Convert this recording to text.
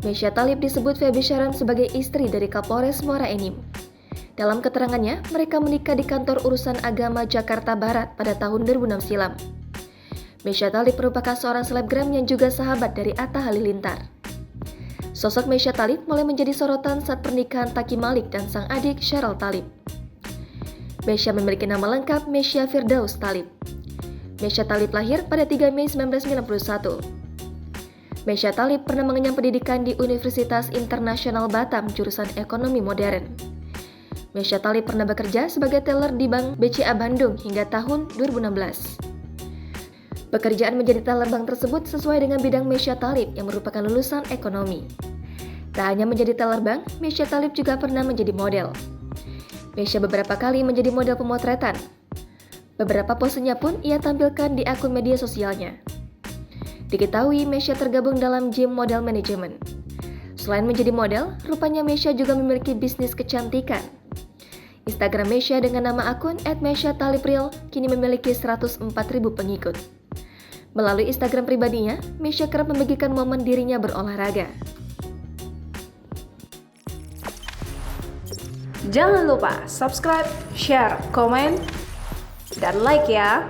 Mesya Thalib disebut Feby Sharon sebagai istri dari Kapolres Muara Enim. Dalam keterangannya, mereka menikah di kantor urusan agama Jakarta Barat pada tahun 2006 silam. Mesya Thalib merupakan seorang selebgram yang juga sahabat dari Atta Halilintar. Sosok Mesya Thalib mulai menjadi sorotan saat pernikahan Taki Malik dan sang adik Sheryl Thalib. Mesya memiliki nama lengkap Mesya Firdaus Thalib. Mesya Thalib lahir pada 3 Mei 1991. Mesya Thalib pernah mengenyam pendidikan di Universitas Internasional Batam jurusan Ekonomi Modern. Mesya Thalib pernah bekerja sebagai teller di Bank BCA Bandung hingga tahun 2016. Pekerjaan menjadi teller bank tersebut sesuai dengan bidang Mesya Thalib yang merupakan lulusan ekonomi. Tak hanya menjadi teller bank, Mesya Thalib juga pernah menjadi model. Mesya beberapa kali menjadi model pemotretan. Beberapa posenya pun ia tampilkan di akun media sosialnya. Diketahui Mesya tergabung dalam Gym Model Management. Selain menjadi model, rupanya Mesya juga memiliki bisnis kecantikan. Instagram Mesya dengan nama akun @mesya_thalibreal kini memiliki 104.000 pengikut. Melalui Instagram pribadinya, Mesya kerap membagikan momen dirinya berolahraga. Jangan lupa subscribe, share, komen, dan like ya!